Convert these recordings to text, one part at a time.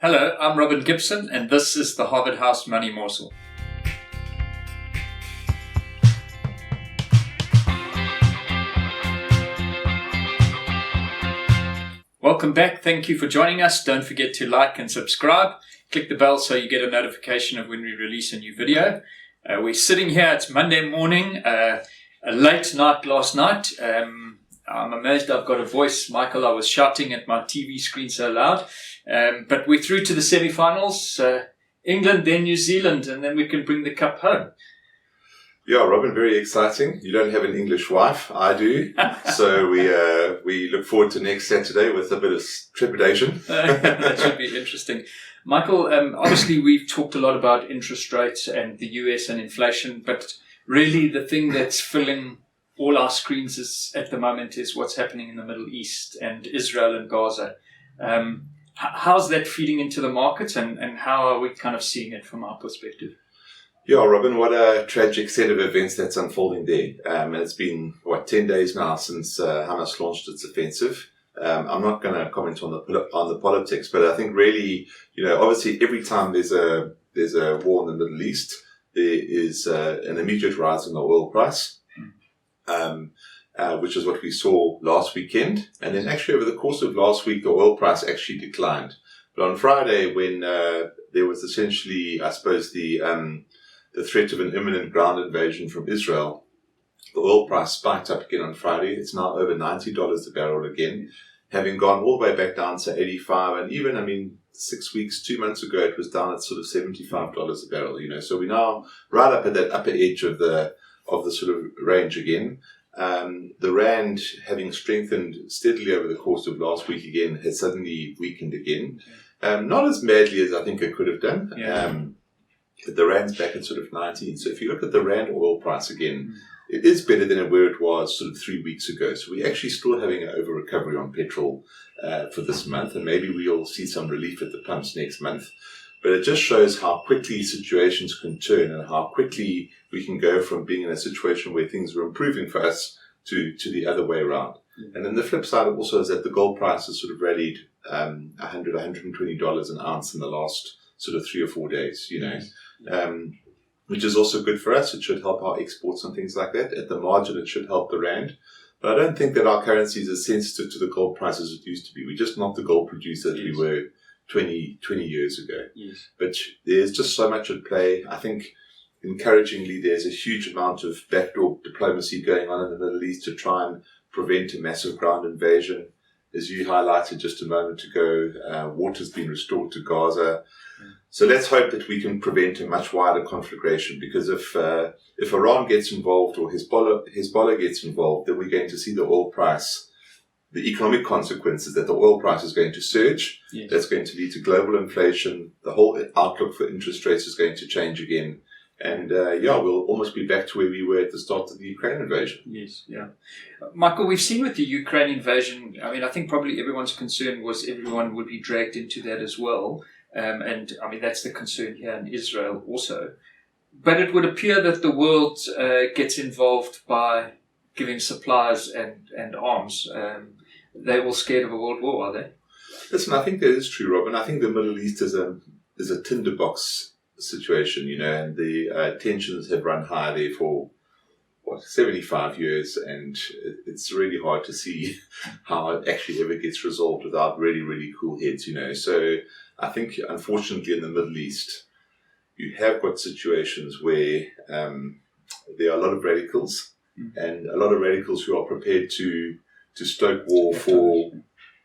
Hello, I'm Robin Gibson, and this is the Harvard House Money Morsel. Welcome back. Thank you for joining us. Don't forget to like and subscribe. Click the bell so you get a notification of when we release a new video. We're sitting here. It's Monday morning, a late night last night. I'm amazed I've got a voice. Michael, I was shouting at my TV screen so loud. But we're through to the semi-finals. England, then New Zealand, and then we can bring the cup home. Yeah, Robin, very exciting. You don't have an English wife. I do. So we look forward to next Saturday with a bit of trepidation. That should be interesting. Michael, obviously we've talked a lot about interest rates and the US and inflation, but really the thing that's filling all our screens at the moment is what's happening in the Middle East and Israel and Gaza. How's that feeding into the markets, and how are we kind of seeing it from our perspective? Yeah, Robin, what a tragic set of events that's unfolding there. It's been, 10 days now since Hamas launched its offensive. I'm not going to comment on the politics, but I think really, obviously every time there's a war in the Middle East, there is an immediate rise in the oil price. Which is what we saw last weekend. And then actually over the course of last week, the oil price actually declined. But on Friday, when there was essentially, I suppose, the threat of an imminent ground invasion from Israel, the oil price spiked up again on Friday. It's now over $90 a barrel again, having gone all the way back down to 85. And even, 2 months ago, it was down at sort of $75 a barrel, So we're now right up at that upper edge of the sort of range again. The rand, having strengthened steadily over the course of last week again, has suddenly weakened again. Not as badly as I think it could have done. Yeah. But the rand's back at sort of 19. So if you look at the rand oil price again, it is better than where it was sort of 3 weeks ago. So we're actually still having an over recovery on petrol for this month, and maybe we'll see some relief at the pumps next month. But it just shows how quickly situations can turn and how quickly we can go from being in a situation where things were improving for us to the other way around. And then the flip side also is that the gold price has sort of rallied $100, $120 an ounce in the last sort of 3 or 4 days, which is also good for us. It should help our exports and things like that. At the margin, it should help the rand. But I don't think that our currency is as sensitive to the gold price as it used to be. We're just not the gold producer that we were 20 years ago. Yes. But there's just so much at play. I think, encouragingly, there's a huge amount of backdoor diplomacy going on in the Middle East to try and prevent a massive ground invasion. As you highlighted just a moment ago, water's been restored to Gaza. So let's hope that we can prevent a much wider conflagration, because if Iran gets involved or Hezbollah gets involved, then we're going to see the oil price, the economic consequences that the oil price is going to surge. Yes. That's going to lead to global inflation. The whole outlook for interest rates is going to change again. And we'll almost be back to where we were at the start of the Ukraine invasion. Yes, yeah. Michael, we've seen with the Ukraine invasion, I think probably everyone's concern was everyone would be dragged into that as well. That's the concern here in Israel also. But it would appear that the world gets involved by giving supplies and arms. They're all scared of a world war, are they? Listen, I think that is true, Robin. I think the Middle East is a tinderbox situation, and the tensions have run high there for 75 years, and it's really hard to see how it actually ever gets resolved without really, really cool heads, So I think, unfortunately, in the Middle East, you have got situations where there are a lot of radicals, and a lot of radicals who are prepared to stoke war for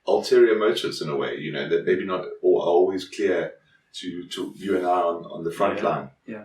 ulterior motives in a way, that maybe not all are always clear to you and I on the front line. Yeah.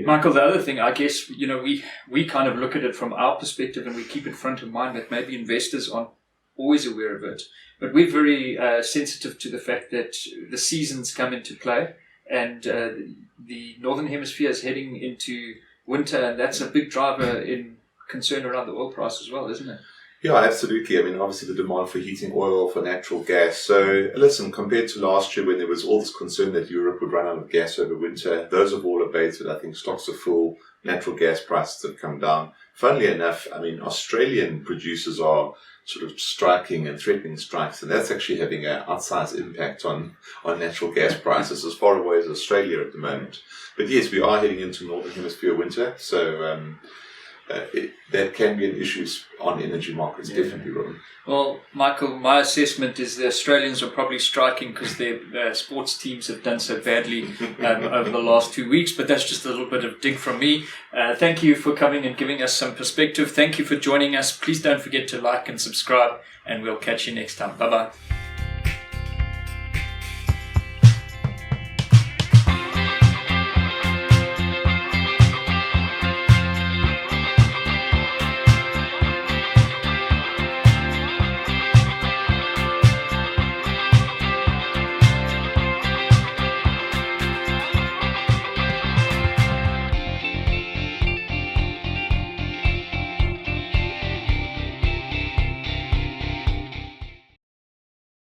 Michael, the other thing, I guess, we kind of look at it from our perspective and we keep it front of mind that maybe investors aren't always aware of it. But we're very sensitive to the fact that the seasons come into play, and the Northern Hemisphere is heading into winter, and that's a big driver in concern around the oil price as well, isn't it? Yeah, absolutely. Obviously the demand for heating oil, for natural gas. So listen, compared to last year when there was all this concern that Europe would run out of gas over winter, those have all abated. I think stocks are full. Natural gas prices have come down. Funnily enough, Australian producers are sort of striking and threatening strikes, and that's actually having an outsized impact on natural gas prices as far away as Australia at the moment. But yes, we are heading into Northern Hemisphere winter, so that can be an issue on energy markets, definitely, Robin. Well, Michael, my assessment is the Australians are probably striking because their sports teams have done so badly over the last 2 weeks, but that's just a little bit of dig from me. Thank you for coming and giving us some perspective. Thank you for joining us. Please don't forget to like and subscribe, and we'll catch you next time. Bye-bye.